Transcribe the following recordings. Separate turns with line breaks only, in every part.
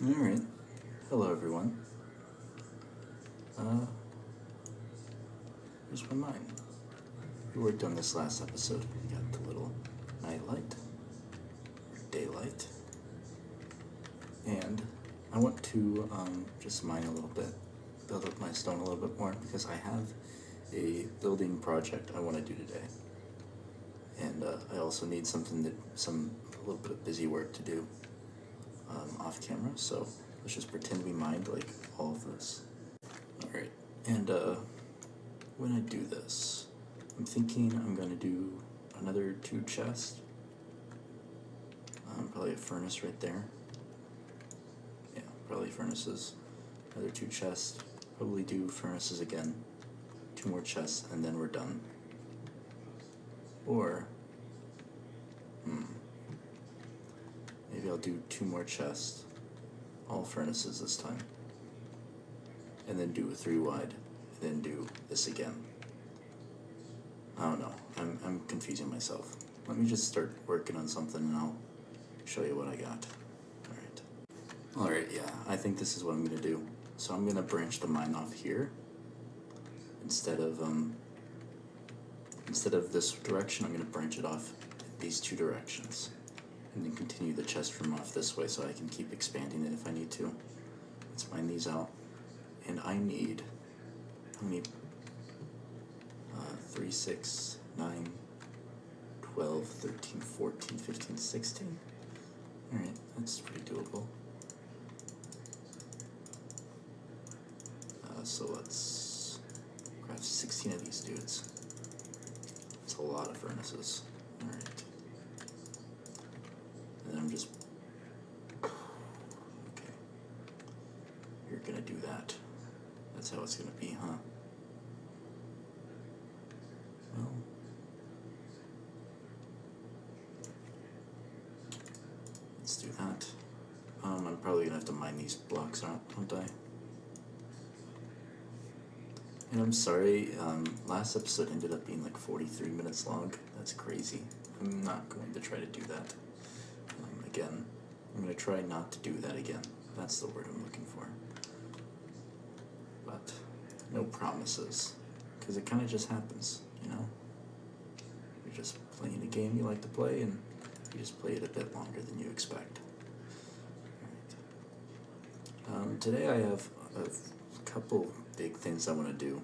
Alright, hello everyone. Here's my mind. We worked on this last episode. We got the little nightlight, or daylight, and I want to just mine a little bit, build up my stone a little bit more, because I have a building project I want to do today. And I also need something a little bit of busy work to do off camera, so let's just pretend we mined like all of this. Alright, and when I do this, I'm thinking I'm gonna do another 2 chests, probably a furnace right there. Yeah, probably furnaces. Another 2 chests, probably do furnaces again, 2 more chests, and then we're done. Or, maybe I'll do 2 more chests, all furnaces this time, and then do a 3 wide, and then do this again. I don't know, I'm confusing myself. Let me just start working on something and I'll show you what I got. Alright, yeah, I think this is what I'm gonna do. So I'm gonna branch the mine off here, instead of this direction. I'm gonna branch it off these 2 directions, and then continue the chest room off this way so I can keep expanding it if I need to. Let's mine these out. And I need, how many? 3, 6, 9, 12, 13, 14, 15, 16. Alright, that's pretty doable. So let's craft 16 of these dudes. That's a lot of furnaces. Alright. And then I'm just... Okay. You're gonna do that. That's how it's gonna be, huh? Well... Let's do that. I'm probably gonna have to mine these blocks out, aren't I? And I'm sorry, last episode ended up being like 43 minutes long. That's crazy. I'm not going to try to do that again. I'm going to try not to do that again. That's the word I'm looking for. But no promises, because it kind of just happens, you know? You're just playing a game you like to play, and you just play it a bit longer than you expect. All right. Today I have a couple big things I want to do.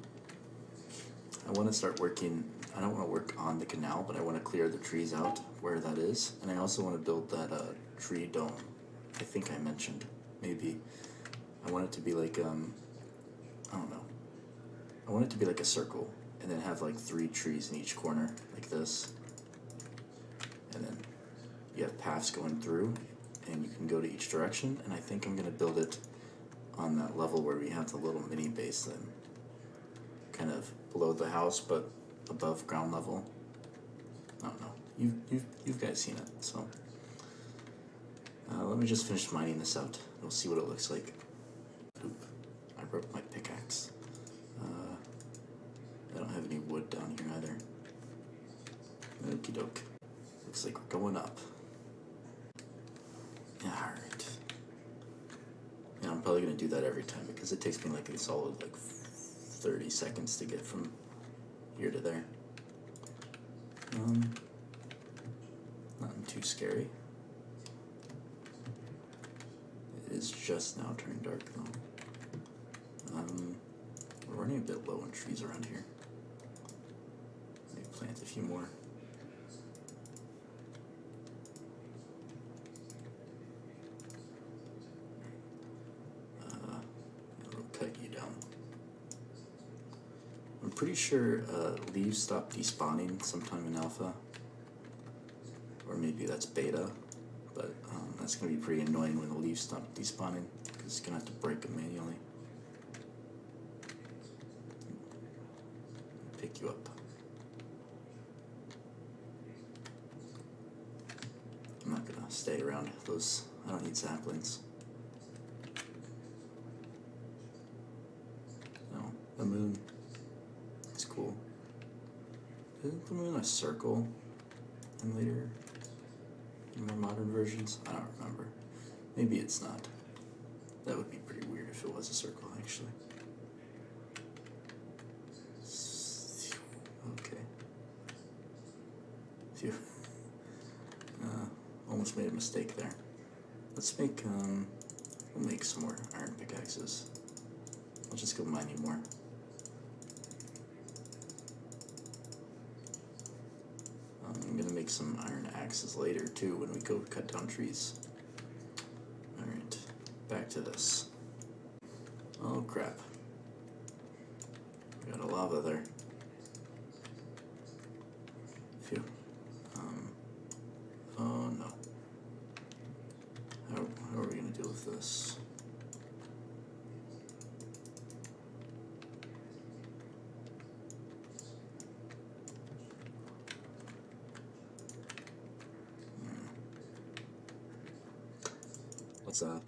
I want to start working, I don't want to work on the canal, but I want to clear the trees out where that is. And I also want to build that tree dome. I think I mentioned, maybe. I want it to be like, I don't know. I want it to be like a circle, and then have like 3 trees in each corner, like this. And then you have paths going through, and you can go to each direction. And I think I'm going to build it on that level where we have the little mini base then, kind of below the house but above ground level. I don't know. You've guys seen it, so let me just finish mining this out. We'll see what it looks like. Oop! I broke my pickaxe. I don't have any wood down here either. Okie doke. Looks like we're going up. Alright. Yeah, I'm probably going to do that every time because it takes me like a solid 30 seconds to get from here to there. Nothing too scary. It is just now turning dark though. We're running a bit low on trees around here. Maybe plant a few more. I'm pretty sure leaves stop despawning sometime in alpha, or maybe that's beta, but that's going to be pretty annoying when the leaves stop despawning, because it's going to have to break them manually. Pick you up. I'm not going to stay around those, I don't need saplings. No, the moon. It's cool. Isn't the moon a circle in later, in more modern versions? I don't remember. Maybe it's not. That would be pretty weird if it was a circle, actually. Okay. Phew. Almost made a mistake there. Let's make, we'll make some more iron pickaxes. I'll just go mining more. I'm gonna make some iron axes later too when we go cut down trees. Alright, back to this. Oh crap. We got a lava there. Phew. Oh no. How are we gonna deal with this? Let's oh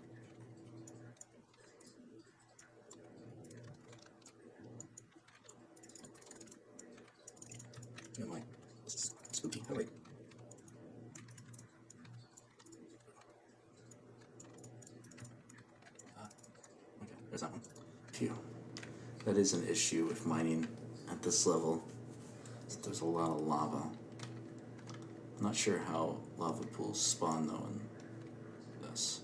my, this is spooky. Oh wait. Okay, there's that one. Phew. That is an issue with mining at this level. There's a lot of lava. I'm not sure how lava pools spawn though in this.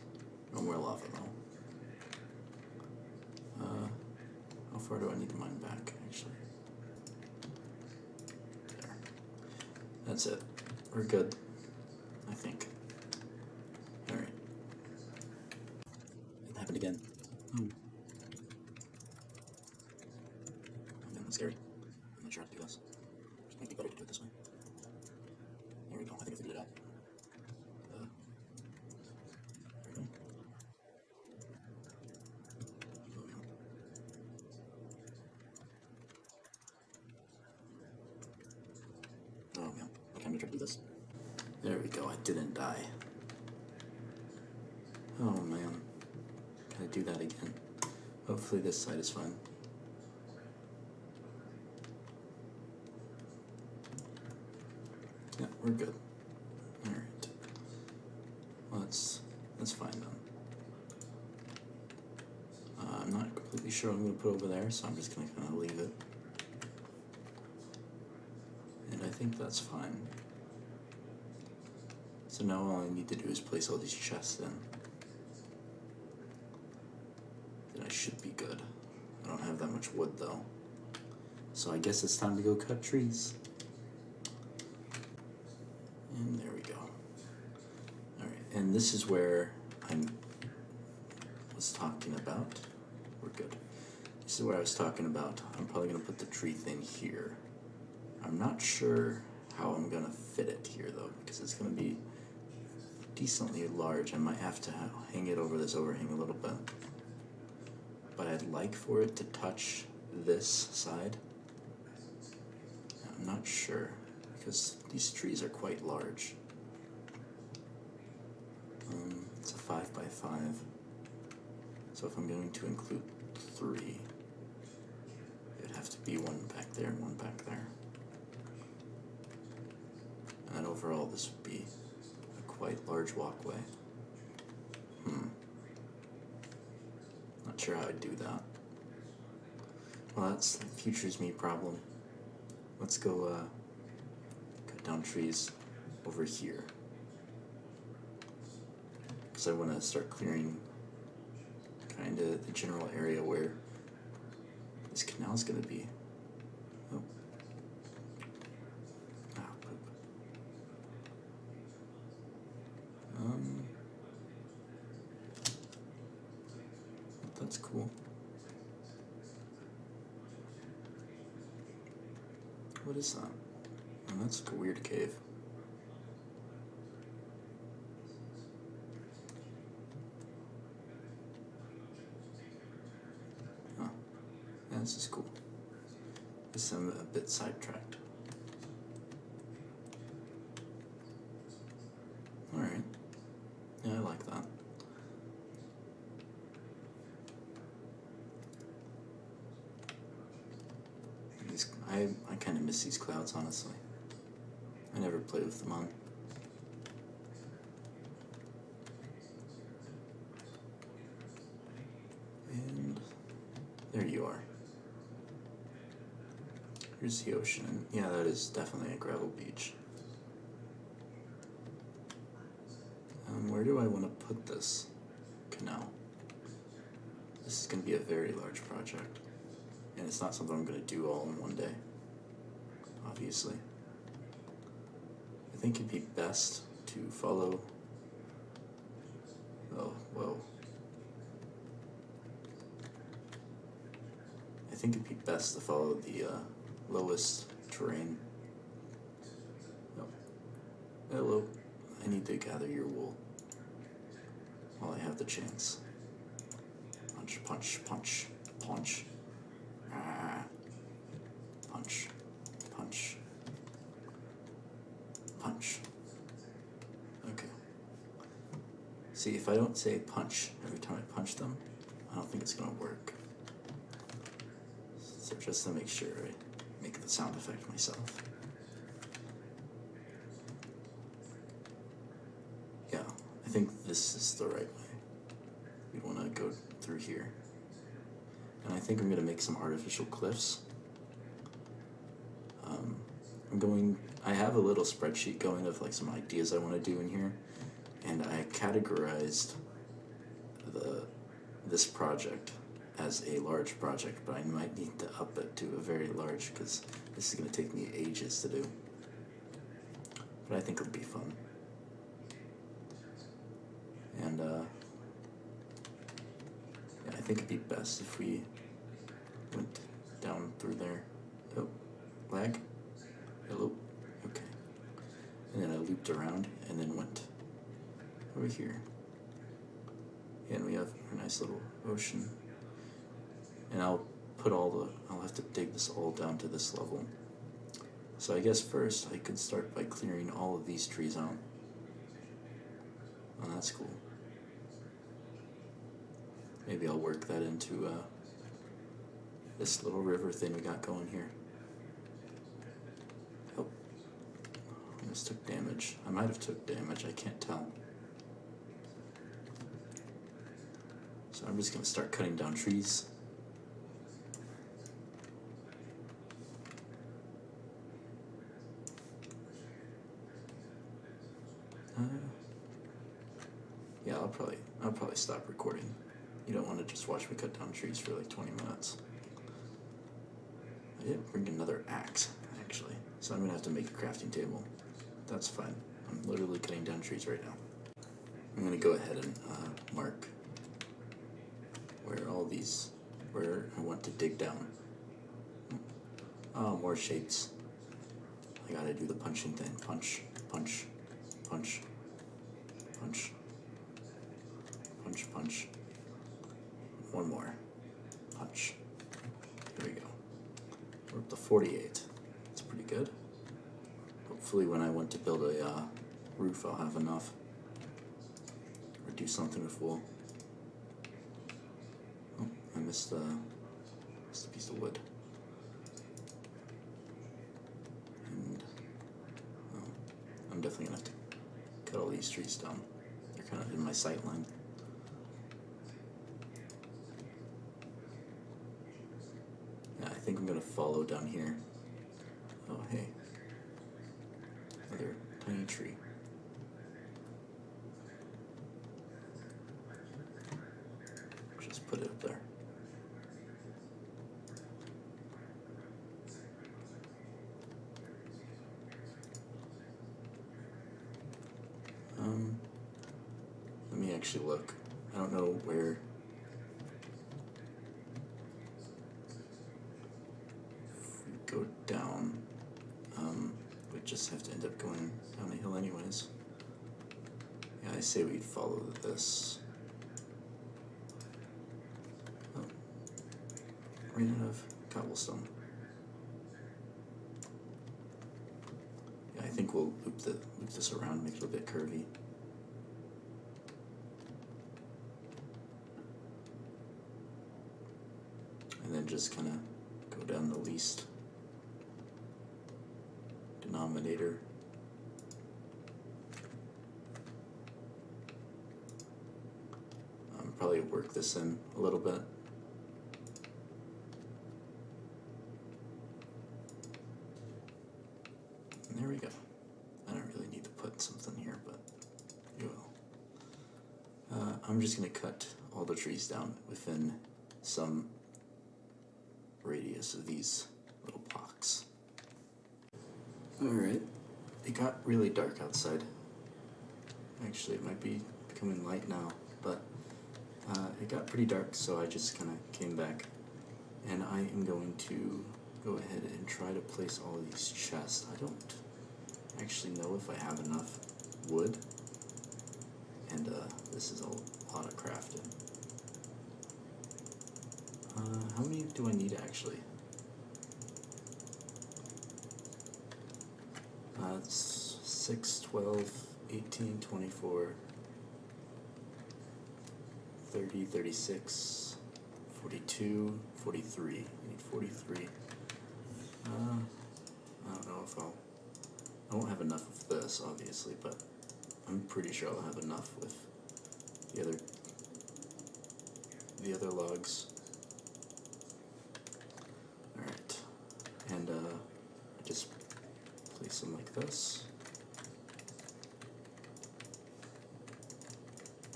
No more lava though. How far do I need to mine back actually? There. That's it. We're good. I think. Alright. It happened again. Oh. Man, that's scary. I'm not sure how to do this. It might be better to do it this way. There we go. I think I figured it out. There we go. Oh man. Okay, I'm gonna try to do this. There we go. I didn't die. Oh man. Can I do that again? Hopefully this side is fine. Yeah, we're good. Alright. Well, that's fine then. I'm not completely sure what I'm going to put over there, so I'm just going to kind of leave it. And I think that's fine. So now all I need to do is place all these chests in. Then I should be good. I don't have that much wood though. So I guess it's time to go cut trees. And there we go. Alright, and this is where I was talking about. We're good. This is where I was talking about. I'm probably going to put the tree thing here. I'm not sure how I'm going to fit it here though, because it's going to be decently large. I might have to hang it over this overhang a little bit. But I'd like for it to touch this side. I'm not sure, because these trees are quite large. It's a 5 by 5. So if I'm going to include 3, it'd have to be one back there and one back there. And then overall this would be a quite large walkway. Not sure how I'd do that. Well, that's future's me problem. Let's go cut down trees over here. Because I want to start clearing kind of the general area where this canal is going to be. Oh. Ah, poop. That's cool. What is that? Oh, that's like a weird cave. Oh, yeah, this is cool. Guess I'm a bit sidetracked. Alright. Yeah, I like that. I kind of miss these clouds, honestly. I never played with them on. And there you are. Here's the ocean. Yeah, that is definitely a gravel beach. Where do I want to put this canal? This is going to be a very large project. And it's not something I'm going to do all in one day, obviously. I think it'd be best to follow... Oh, whoa. I think it'd be best to follow the lowest terrain. Oh. Hello. I need to gather your wool while I have the chance. Punch, punch, punch, punch. Ah. Punch, punch, punch. Okay. See, if I don't say punch every time I punch them, I don't think it's gonna work. So just to make sure I make the sound effect myself. Yeah, I think this is the right way. We want to go through here. And I think I'm going to make some artificial cliffs. I have a little spreadsheet going of like some ideas I want to do in here. And I categorized this project as a large project, but I might need to up it to a very large because this is going to take me ages to do. But I think it'll be fun. And yeah, I think it'd be best if we went down through there. Oh, lag? Hello? Okay. And then I looped around and then went over here. And we have a nice little ocean. And I'll have to dig this all down to this level. So I guess first I could start by clearing all of these trees out. Oh, that's cool. Maybe I'll work that into this little river thing we got going here. Oh, almost took damage. I might have took damage, I can't tell. So I'm just gonna start cutting down trees. Yeah, I'll probably stop recording. You don't want to just watch me cut down trees for like 20 minutes. I didn't bring another axe, actually, so I'm gonna have to make a crafting table. That's fine. I'm literally cutting down trees right now. I'm gonna go ahead and mark where I want to dig down. Oh, more shapes. I gotta do the punching thing. Punch, punch, punch, punch, punch, punch. One more. Punch. There we go. We're up to 48. That's pretty good. Hopefully when I want to build a roof, I'll have enough. Or do something with wool. Oh, I missed a piece of wood. And I'm definitely gonna have to cut all these trees down. They're kind of in my sight line. Yeah, I think I'm gonna follow down here. Oh, hey. Another tiny tree. Just put it up there. Let me actually look. I don't know where. If we go down, we just have to end up going down the hill anyways. Yeah, I say we'd follow this. Oh, ran out of cobblestone. Yeah, I think we'll loop this around, make it a bit curvy. And then just kind of go down the least denominator. Probably work this in a little bit. I'm just gonna cut all the trees down within some radius of these little blocks. Alright, it got really dark outside. Actually, it might be becoming light now, but it got pretty dark, so I just kind of came back, and I am going to go ahead and try to place all of these chests. I don't actually know if I have enough wood, and this is a lot of crafting. How many do I need actually? It's 6, 12, 18, 24, 30, 36, 42, 43. I need 43. I don't know if I won't have enough of this, obviously, but I'm pretty sure I'll have enough with the other logs. Alright, and I just place them like this.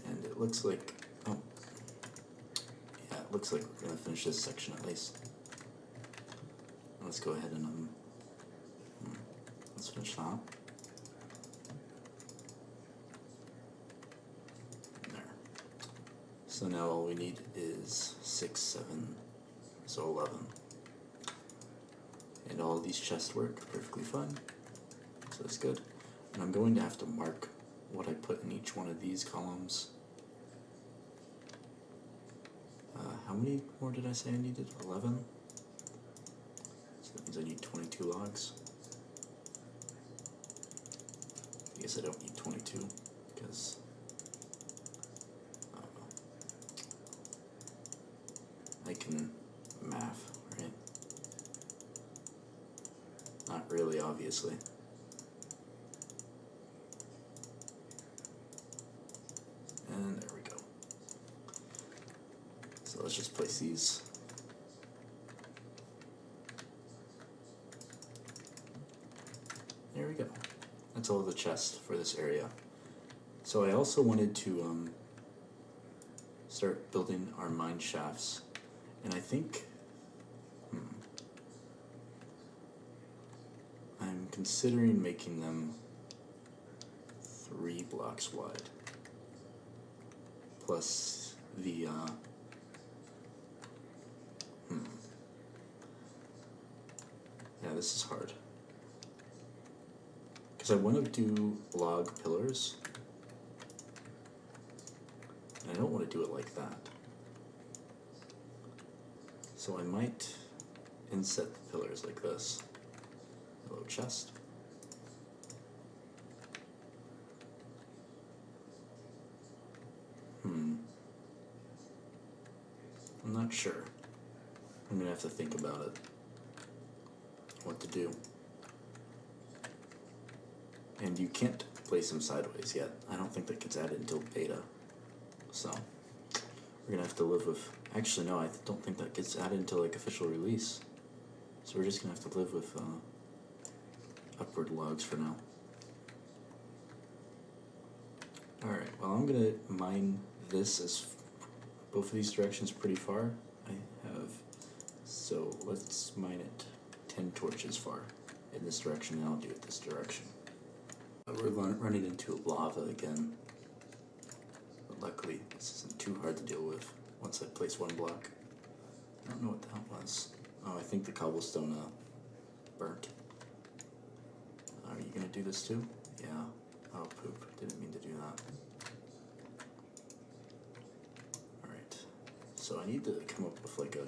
And it looks like, oh, yeah, it looks like we're gonna finish this section at least. Let's go ahead and let's finish that. There. So now all we need is 6, 7, so 11. And all these chests work perfectly fine, so that's good. And I'm going to have to mark what I put in each one of these columns. How many more did I say I needed? 11? So that means I need 22 logs. I guess I don't need 22, because I don't know. I can math, right? Not really, obviously. And there we go. So let's just place these. There we go. That's all the chests for this area. So I also wanted to start building our mine shafts, and I think I'm considering making them 3 blocks wide, plus the yeah, this is hard. Because I want to do log pillars, and I don't want to do it like that. So I might inset the pillars like this. Hello, chest. I'm not sure. I'm gonna have to think about it. What to do. And you can't place them sideways yet. I don't think that gets added until beta. So we're gonna have to live with, actually no, I don't think that gets added until like official release. So we're just gonna have to live with upward logs for now. Alright, well I'm gonna mine this as both of these directions pretty far. I have, so let's mine it 10 torches far in this direction, and I'll do it this direction. We're running into lava again, but luckily this isn't too hard to deal with once I place one block. I don't know what that was. Oh, I think the cobblestone burnt. Are you gonna do this too? Yeah. Oh poop, didn't mean to do that. Alright, so I need to come up with like a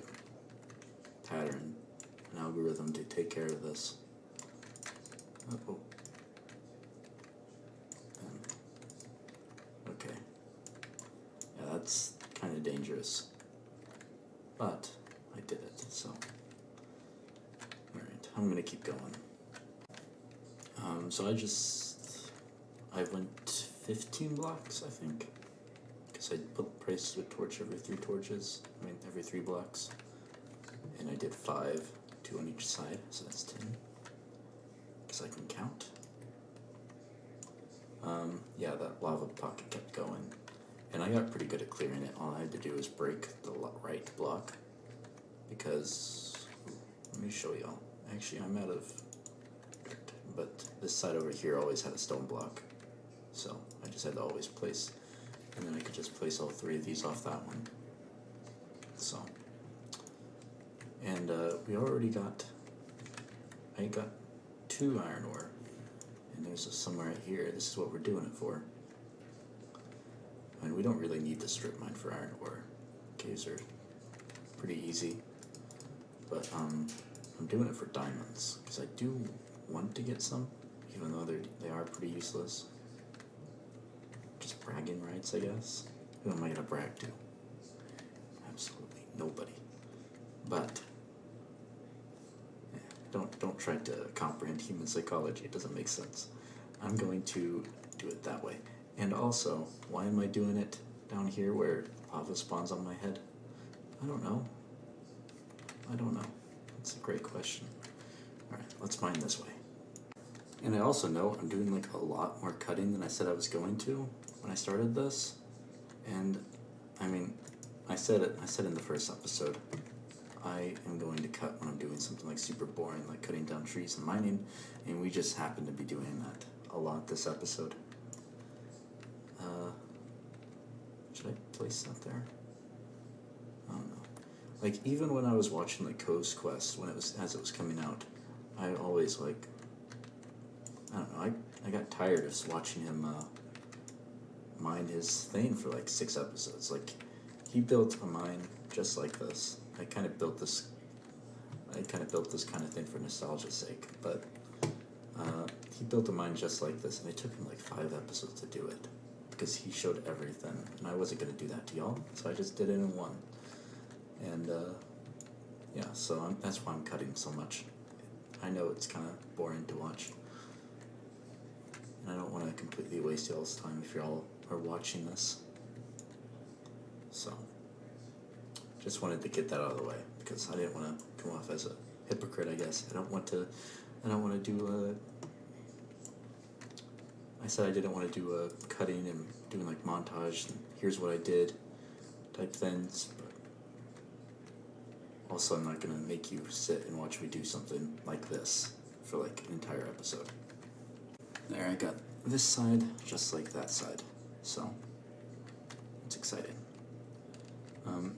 pattern, an algorithm to take care of this. Oh. Okay. Yeah, that's kind of dangerous. But I did it, so. Alright, I'm gonna keep going. So I went 15 blocks, I think. Because I placed a torch every 3 torches. I mean, every 3 blocks. And I did 5, 2 on each side, so that's 10. Because I can count. Yeah, that lava pocket kept going. And I got pretty good at clearing it. All I had to do was break the right block, because, let me show y'all. Actually, I'm out of dirt, but this side over here always had a stone block. So I just had to always place, and then I could just place all 3 of these off that one. So, and we already got, I got 2 iron ore, and there's some right here. This is what we're doing it for. I mean, we don't really need the strip mine for iron ore. Caves are pretty easy, but I'm doing it for diamonds, because I do want to get some, even though they are pretty useless. Just bragging rights, I guess. Who am I gonna brag to? Absolutely nobody. But don't try to comprehend human psychology. It doesn't make sense. I'm going to do it that way. And also, why am I doing it down here where lava spawns on my head? I don't know. That's a great question. Alright, let's mine this way. And I also know I'm doing like a lot more cutting than I said I was going to when I started this. And I mean, I said in the first episode, I am going to cut when I'm doing something like super boring, like cutting down trees and mining, and we just happen to be doing that a lot this episode. Should I place that there? I don't know. Like, even when I was watching like Coast Quest, as it was coming out, I always like, I don't know, I got tired of watching him mine his thing for like 6 episodes. Like, he built a mine just like this. I kind of built this kind of thing for nostalgia's sake, but he built a mine just like this, and it took him like 5 episodes to do it, because he showed everything, and I wasn't going to do that to y'all, so I just did it in one. And yeah, so that's why I'm cutting so much. I know it's kind of boring to watch, and I don't want to completely waste y'all's time if y'all are watching this. So just wanted to get that out of the way, because I didn't want to come off as a hypocrite, I guess. I don't want to do I said I didn't want to do cutting and doing like montage and here's what I did type things, but also I'm not going to make you sit and watch me do something like this for like an entire episode. There, I got this side just like that side, so it's exciting.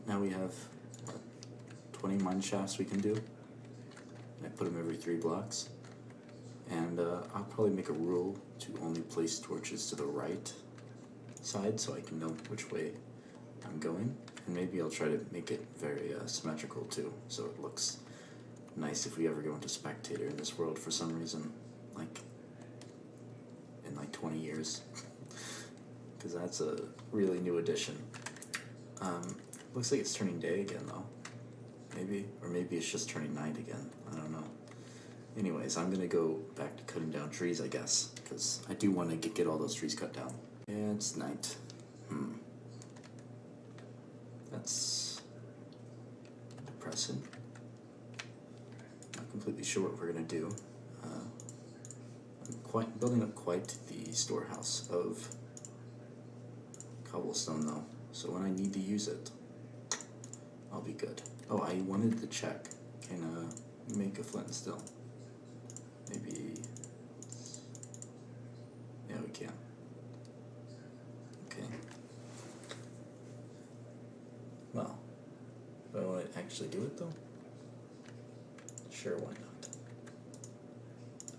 Now we have 20 mine shafts we can do. I put them every 3 blocks. And I'll probably make a rule to only place torches to the right side so I can know which way I'm going. And maybe I'll try to make it very symmetrical too, so it looks nice if we ever go into spectator in this world for some reason, like in like 20 years. Because that's a really new addition. Looks like it's turning day again though. Maybe, or maybe it's just turning night again. I don't know. Anyways, I'm gonna go back to cutting down trees, I guess, because I do want to get all those trees cut down. And it's night. That's depressing. Not completely sure what we're gonna do. I'm building up quite the storehouse of cobblestone though, so when I need to use it, I'll be good. Oh, I wanted to check. Can make a flint and steel? Maybe. Yeah, we can. Okay. Well, do I want to actually do it though? Sure, why not?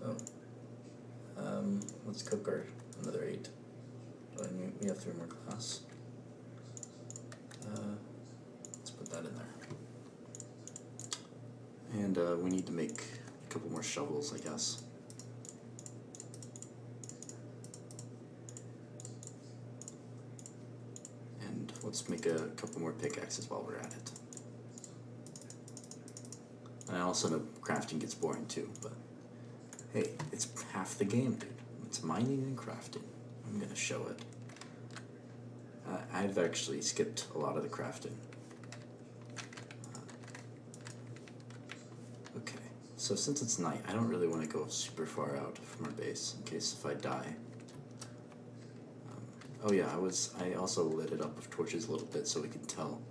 Oh. Let's cook our another 8. We have 3 more glass. Let's put that in there. And we need to make a couple more shovels, I guess. And let's make a couple more pickaxes while we're at it. And I also know crafting gets boring too, but hey, it's half the game, dude. It's mining and crafting. I'm gonna show it. I've actually skipped a lot of the crafting. Okay, so since it's night, I don't really want to go super far out from our base in case if I die. Oh yeah, I also lit it up with torches a little bit so we can tell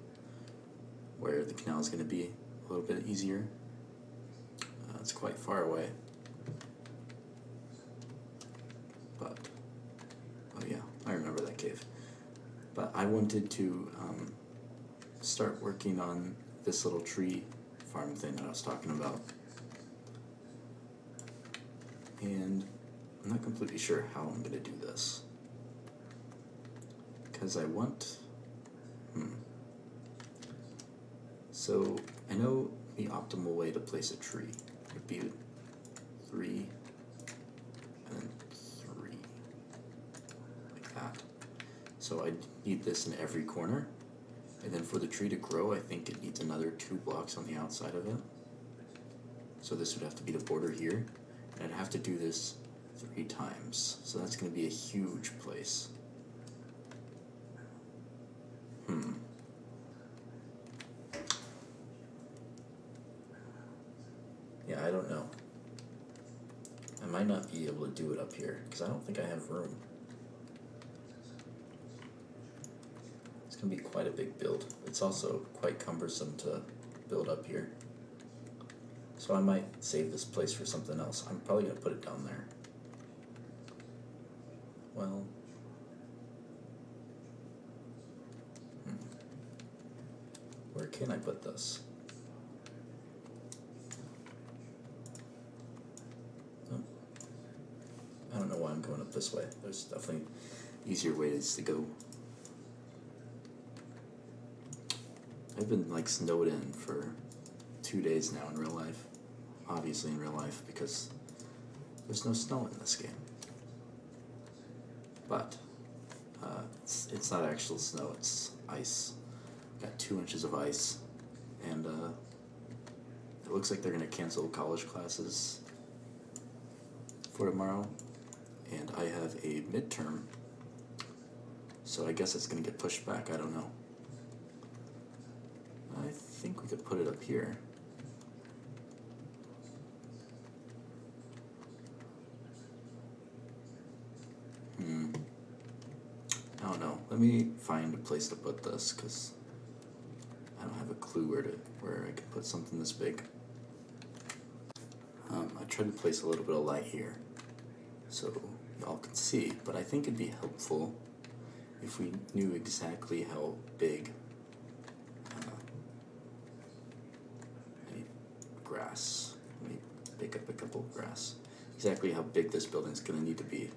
where the canal is going to be a little bit easier. It's quite far away. But, oh yeah, I remember that cave. But I wanted to start working on this little tree farm thing that I was talking about. And I'm not completely sure how I'm going to do this. Because I want... So, I know the optimal way to place a tree would be 3 and then 3. Like that. So I need this in every corner. And then for the tree to grow, I think it needs another 2 blocks on the outside of it. So this would have to be the border here. And I'd have to do this 3 times. So that's going to be a huge place. Yeah, I don't know. I might not be able to do it up here, because I don't think I have room. It's going to be quite a big build. It's also quite cumbersome to build up here. So I might save this place for something else. I'm probably going to put it down there. Well... Where can I put this? Oh. I don't know why I'm going up this way. There's definitely easier ways to go. I've been like snowed in for 2 days now in real life. Obviously in real life, because there's no snow in this game. But it's not actual snow, it's ice. Got 2 inches of ice, and it looks like they're going to cancel college classes for tomorrow, and I have a midterm, so I guess it's going to get pushed back. I don't know. I think we could put it up here. I don't know. Let me find a place to put this, because I don't have a clue where I can put something this big. I tried to place a little bit of light here so y'all can see, but I think it'd be helpful if we knew exactly how big I need grass. Let me pick up a couple of grass. Exactly how big this building's gonna need to be.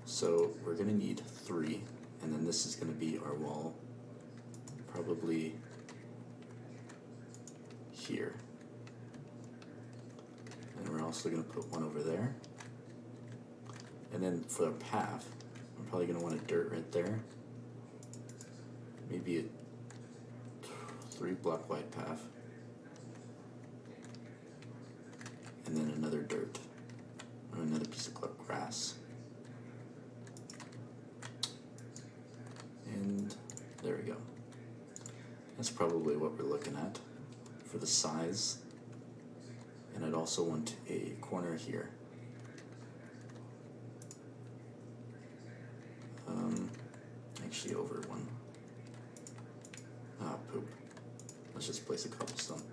So we're gonna need 3, and then this is gonna be our wall. Probably here. And we're also going to put one over there. And then for our path, I'm probably going to want a dirt right there. Maybe a 3 block wide path. And then another dirt. Or another piece of grass. And there we go. That's probably what we're looking at for the size. And I'd also want a corner here. Actually over one. Ah, poop. Let's just place a cobblestone.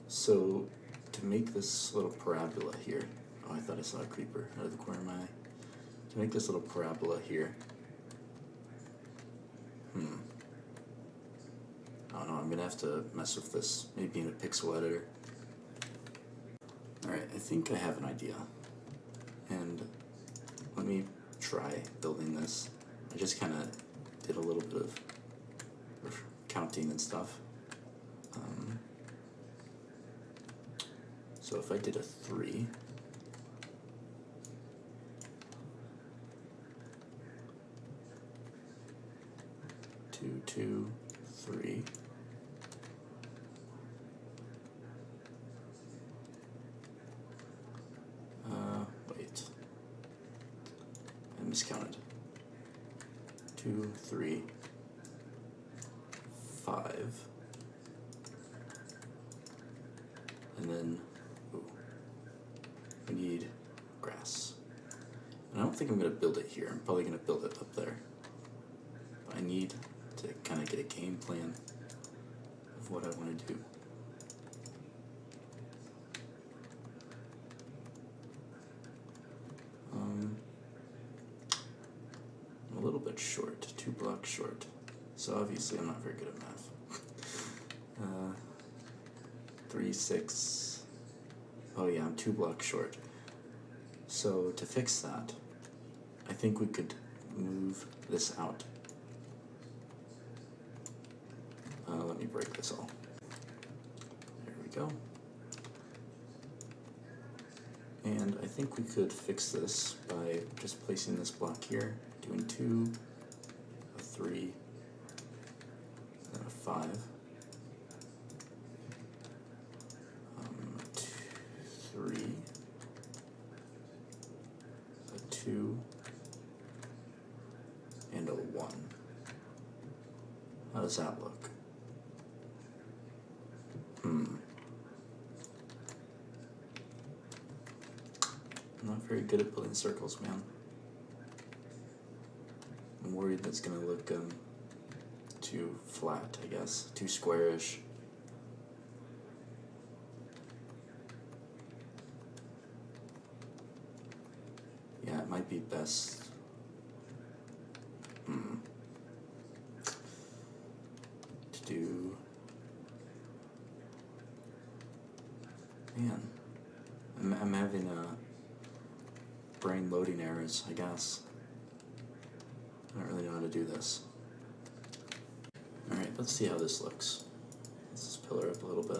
So, to make this little parabola here, oh, I thought I saw a creeper out of the corner of my eye. To make this little parabola here, I don't know, I'm gonna have to mess with this, maybe in a pixel editor. Alright, I think I have an idea. And let me try building this. I just kind of did a little bit of counting and stuff. So if I did a 3, two, 2, 3. Wait. I miscounted. 2, 3, 5. And then, ooh, we need grass. And I don't think I'm going to build it here. I'm probably going to build it up there. But I need to kind of get a game plan of what I want to do. I'm a little bit short, 2 blocks short. So obviously I'm not very good at math. 3, 6. Oh yeah, I'm 2 blocks short. So to fix that, I think we could move this out. Let me break this all. There we go. And I think we could fix this by just placing this block here, doing 2, a 3, then a 5, 2, 3, a 2, and a 1. How does that look? I'm not very good at building circles, man. I'm worried that's gonna look too flat, I guess, too squarish. Yeah, it might be best. To do. Man, I'm having brain loading errors, I guess. I don't really know how to do this. Alright, let's see how this looks. Let's just pillar up a little bit.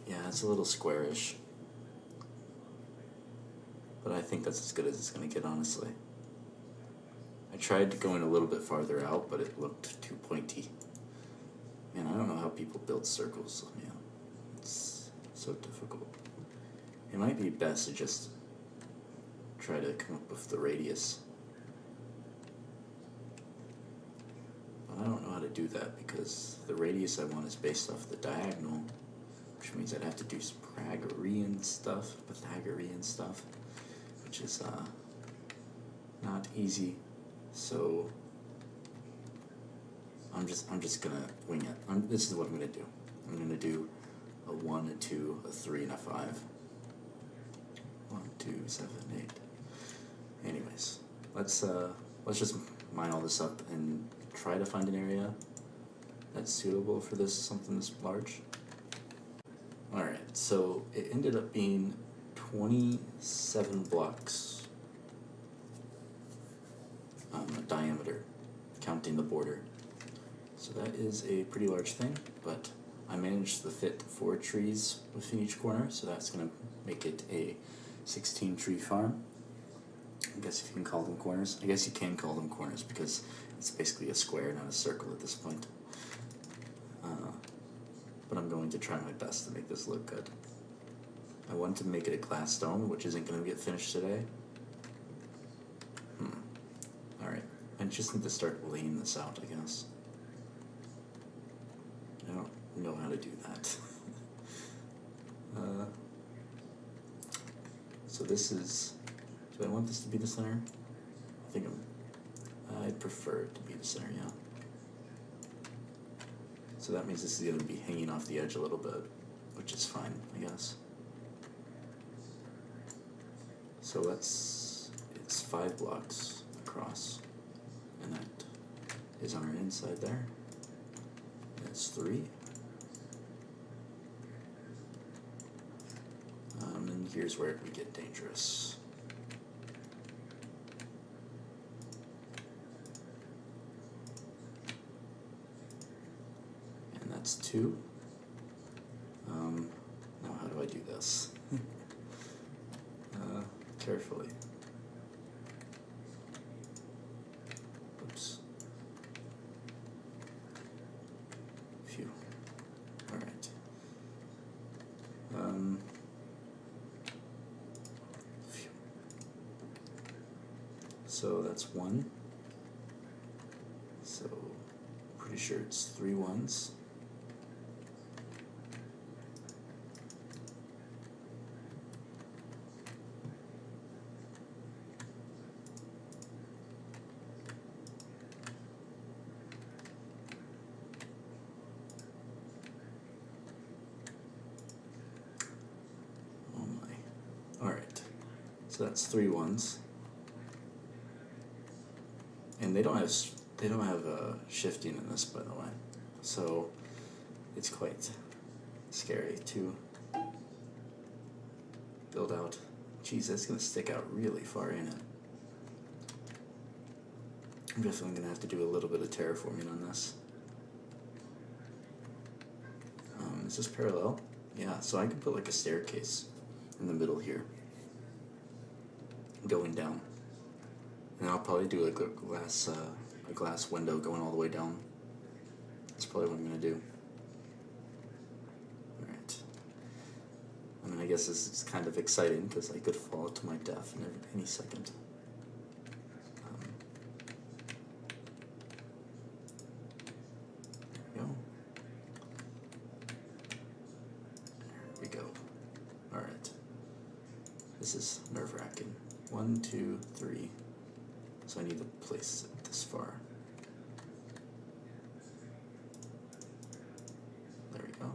Yeah, it's a little squarish. But I think that's as good as it's going to get, honestly. I tried going a little bit farther out, but it looked too pointy. Man, I don't know how people build circles, man. It's so difficult. It might be best to just try to come up with the radius. But I don't know how to do that because the radius I want is based off the diagonal, which means I'd have to do some Pythagorean stuff, which is not easy. So I'm just gonna wing it. This is what I'm gonna do. I'm gonna do a 1, a 2, a 3, and a 5. 1, 2, 7, 8. Anyways, let's just mine all this up and try to find an area that's suitable for this, something this large. Alright, so it ended up being 27 blocks diameter, counting the border. So that is a pretty large thing, but I managed to fit 4 trees within each corner, so that's going to make it a 16 tree farm. I guess if you can call them corners. I guess you can call them corners because it's basically a square, not a circle at this point. But I'm going to try my best to make this look good. I want to make it a glass dome, which isn't going to get finished today. Alright, I just need to start laying this out, I guess. I don't know how to do that. So this is, do I want this to be the center? I think I'd prefer it to be the center, yeah. So that means this is going to be hanging off the edge a little bit, which is fine, I guess. So it's 5 blocks across, and that is on our inside there. That's 3. And here's where we get dangerous. And that's 2. Now how do I do this? Carefully. Oops. Phew. Alright. Phew. So that's 1. So pretty sure it's 3 1s. So that's 3 ones. And they don't have shifting in this, by the way. So it's quite scary to build out. Geez, that's gonna stick out really far in it. I'm definitely gonna have to do a little bit of terraforming on this. Is this parallel? Yeah, so I can put like a staircase in the middle here, going down. And I'll probably do like a glass window going all the way down. That's probably what I'm gonna do. Alright. I mean, I guess this is kind of exciting because I could fall to my death in any second. There we go. Alright. This is nerve-wracking. 1, 2, 3. So I need to place it this far. There we go.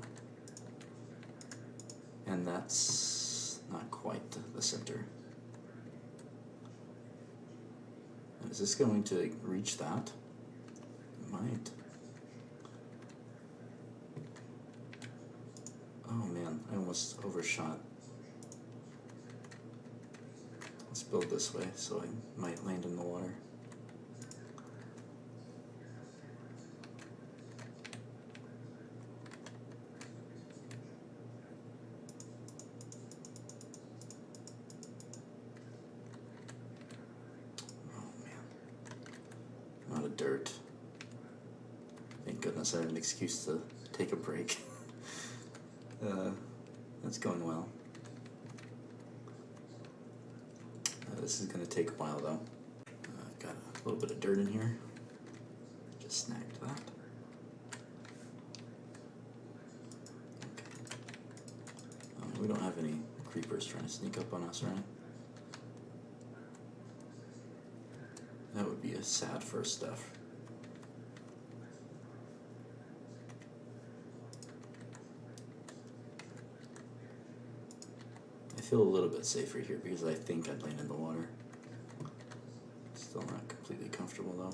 And that's not quite the center. And is this going to reach that? It might. Oh man, I almost overshot. Let's build this way so I might land in the water. Oh man. I'm out of dirt. Thank goodness I have an excuse to take a break. That's going well. This is going to take a while though. I've got a little bit of dirt in here. Just snagged that. Okay. We don't have any creepers trying to sneak up on us, right? That would be a sad first step. I feel a little bit safer here because I think I'd land in the water. Still not completely comfortable though.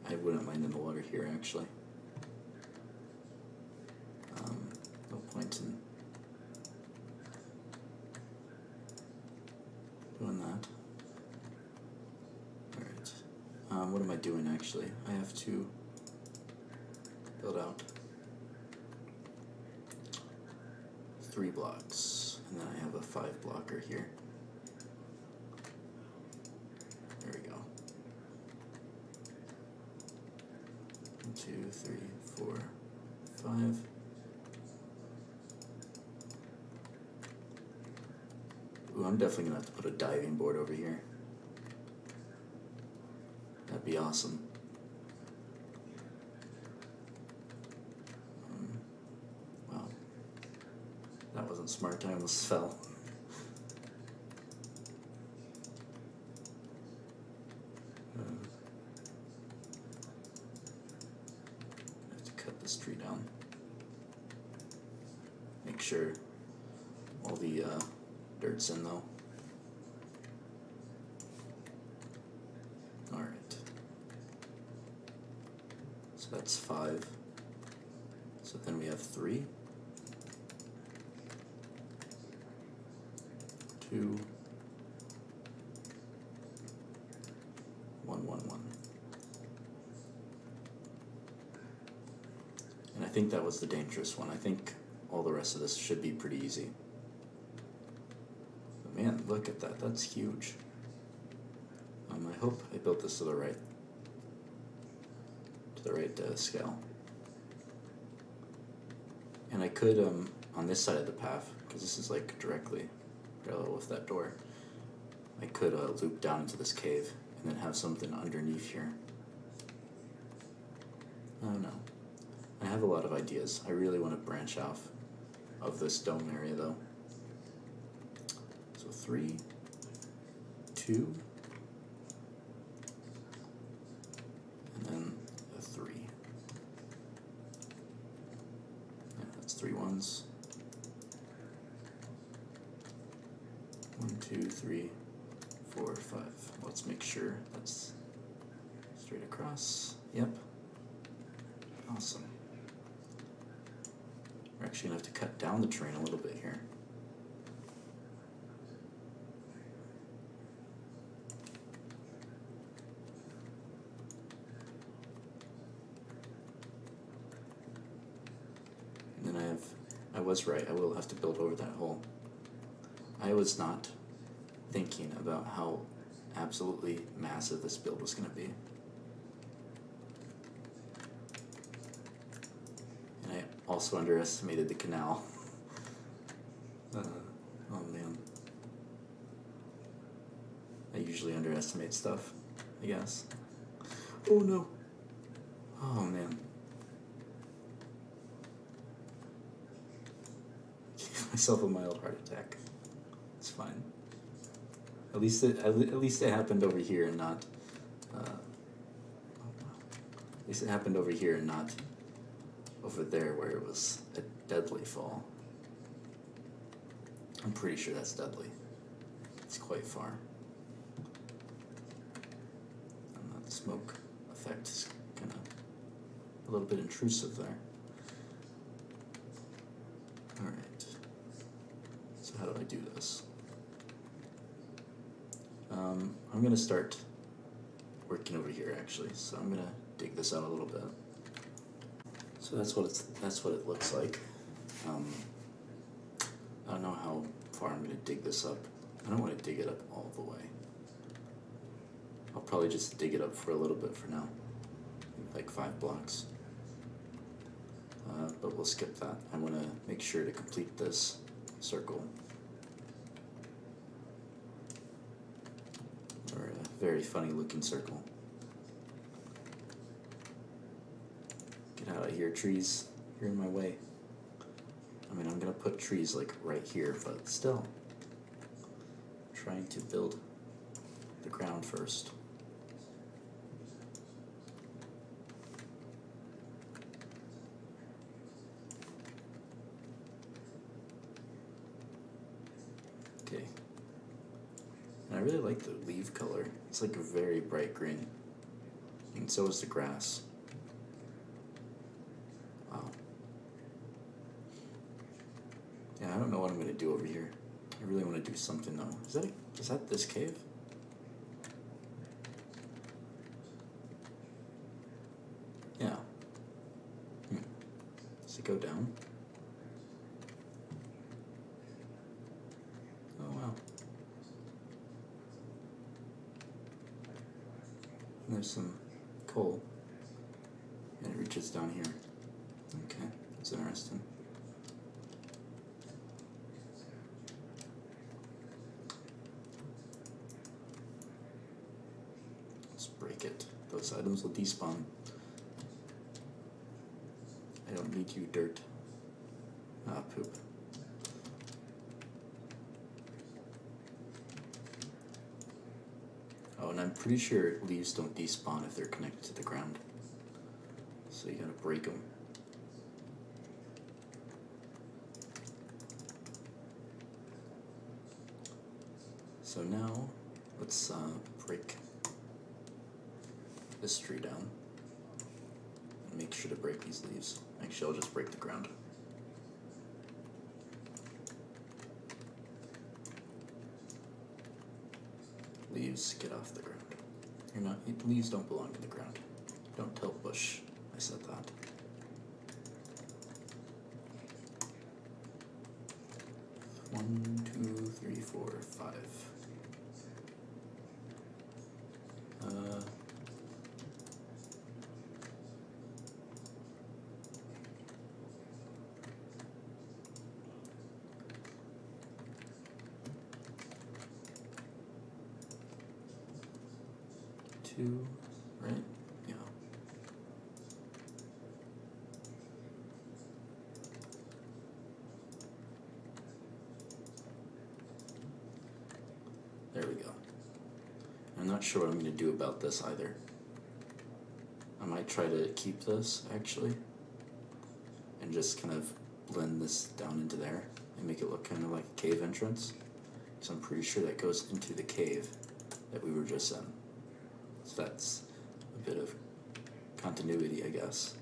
I wouldn't land in the water here actually. No point in doing that. Alright. What am I doing actually? I have to build out 3 blocks, and then I have a 5 blocker here. There we go. 1, 2, 3, 4, 5. Ooh, I'm definitely gonna have to put a diving board over here. That'd be awesome. Wow. That wasn't smart, I almost fell. I have to cut this tree down. Make sure all the dirt's in though. Alright. So that's 5. So then we have 3. 2, 1, 1, 1. And I think that was the dangerous one. I think all the rest of this should be pretty easy. But man, look at that. That's huge. I hope I built this to the right scale. And I could, on this side of the path, because this is like directly parallel with that door, I could loop down into this cave and then have something underneath here. I don't know. I have a lot of ideas. I really want to branch off of this dome area though. So 3, 2, and then a 3. Yeah, that's 3 ones. 1, 2, 3, 4, 5. Let's make sure that's straight across. Yep. Awesome. We're actually gonna have to cut down the terrain a little bit here. And then I was right, I will have to build over that hole. I was not thinking about how absolutely massive this build was going to be. And I also underestimated the canal. Oh man. I usually underestimate stuff, I guess. Oh no. Oh man. Gave myself a mild heart attack. It's fine. At least it happened over here and not. At least it happened over here and not over there where it was a deadly fall. I'm pretty sure that's deadly. It's quite far. And that smoke effect is kind of a little bit intrusive there. All right. So how do I do this? I'm gonna start working over here actually. So I'm gonna dig this out a little bit. So that's what it looks like. I don't know how far I'm gonna dig this up. I don't want to dig it up all the way. I'll probably just dig it up for a little bit for now, like 5 blocks. But we'll skip that. I want to make sure to complete this circle. Or a very funny looking circle. Get out of here, trees. You're in my way. I mean, I'm gonna put trees like right here, but still. Trying to build the ground first. Okay. And I really like the leaf color. It's like a very bright green. And so is the grass. Wow. Yeah, I don't know what I'm gonna do over here. I really want to do something though. Is that this cave? Yeah. Does it go down? Oh wow. And there's some coal. And it reaches down here. Okay, that's interesting. Break it. Those items will despawn. I don't need you, dirt. Ah, poop. Oh, and I'm pretty sure leaves don't despawn if they're connected to the ground. So you gotta break them. So now, let's break this tree down and make sure to break these leaves. Actually, I'll just break the ground. Leaves, get off the ground. You're not. Leaves don't belong in the ground. Don't tell Bush I said that. One, 2, 3, 4, 5. Two, right? Yeah. There we go. I'm not sure what I'm going to do about this either. I might try to keep this, actually, and just kind of blend this down into there and make it look kind of like a cave entrance. because I'm pretty sure that goes into the cave that we were just in. So that's a bit of continuity, I guess.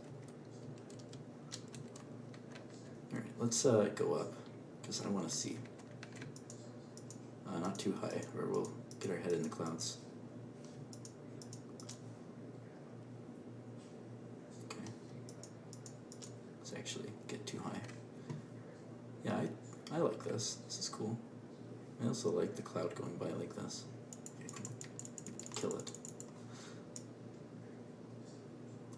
Alright, let's go up, because I want to see. Not too high, or we'll get our head in the clouds. Okay. Let's actually get too high. Yeah, I like this. This is cool. I also like the cloud going by like this. You can kill it.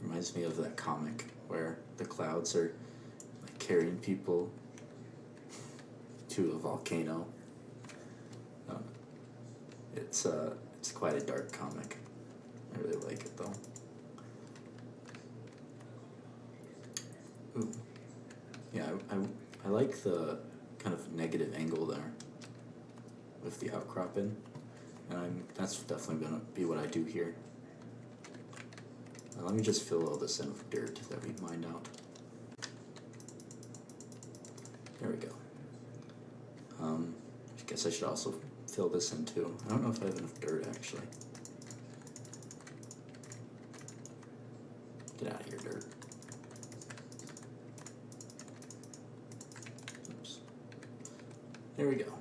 Reminds me of that comic where the clouds are like carrying people to a volcano. It's quite a dark comic. I really like it though. Ooh. Yeah, I like the kind of negative angle there with the outcropping, and that's definitely gonna be what I do here. Let me just fill all this in with dirt that we mined out. There we go. I guess I should also fill this in too. I don't know if I have enough dirt actually. Get out of here, dirt. Oops. There we go.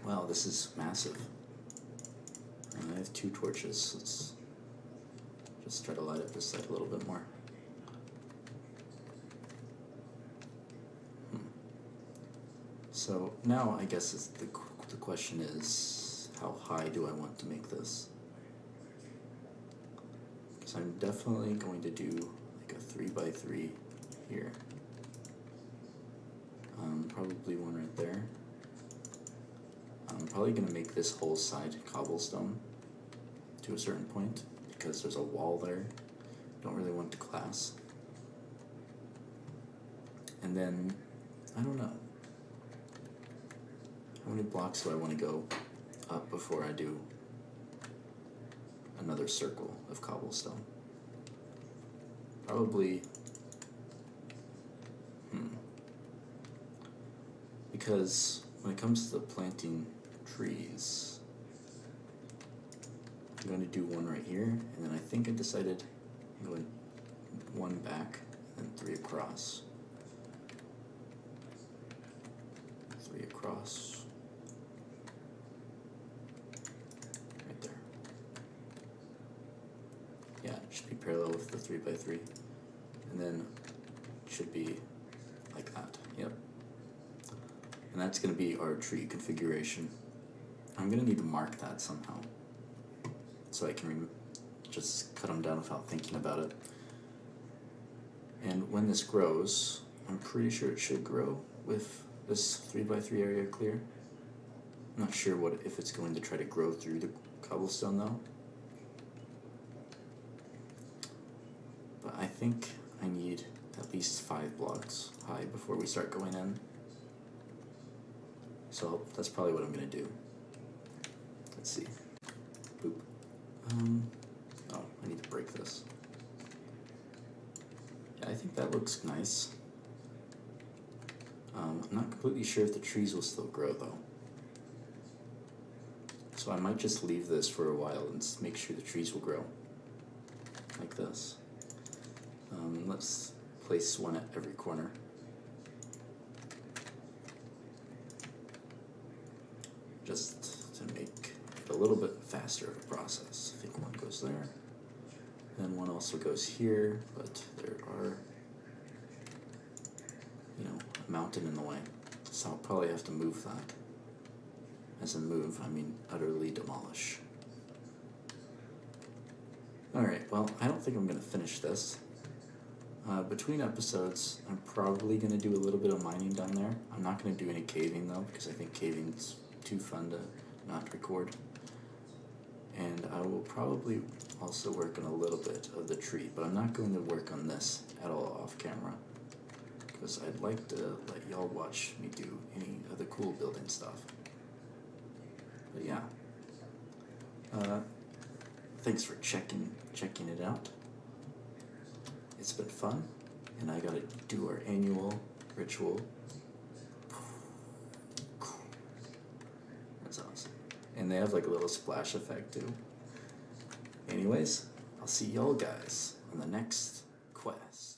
Wow, this is massive. I have 2 torches. Let's just try to light up this side a little bit more. So now I guess the question is, how high do I want to make this? Because I'm definitely going to do like a 3x3 here. Probably one right there. I'm probably going to make this whole side cobblestone to a certain point because there's a wall there. Don't really want to glass. And then, I don't know. How many blocks do I want to go up before I do another circle of cobblestone? Probably, because when it comes to planting trees, I'm going to do one right here, and then I think I decided I'm going 1 back and 3 across. 3 across. Yeah, it should be parallel with the 3x3, and then it should be like that. Yep. And that's going to be our tree configuration. I'm going to need to mark that somehow, so I can just cut them down without thinking about it. And when this grows, I'm pretty sure it should grow with this 3x3 area clear. I'm not sure if it's going to try to grow through the cobblestone though. But I think I need at least 5 blocks high before we start going in. So that's probably what I'm going to do. Let's see. Boop. Oh, I need to break this. Yeah, I think that looks nice. I'm not completely sure if the trees will still grow though. So I might just leave this for a while and make sure the trees will grow. Like this. Let's place one at every corner. Just to make it a little bit faster of a process. I think one goes there. Then one also goes here, but there are, a mountain in the way. So I'll probably have to move that. As in move, I mean utterly demolish. Alright, well, I don't think I'm going to finish this. Between episodes, I'm probably going to do a little bit of mining down there. I'm not going to do any caving though, because I think caving's too fun to not record. And I will probably also work on a little bit of the tree, but I'm not going to work on this at all off camera, because I'd like to let y'all watch me do any of the cool building stuff. But yeah, thanks for checking it out. It's been fun, and I gotta do our annual ritual. And they have like a little splash effect too. Anyways, I'll see y'all guys on the next quest.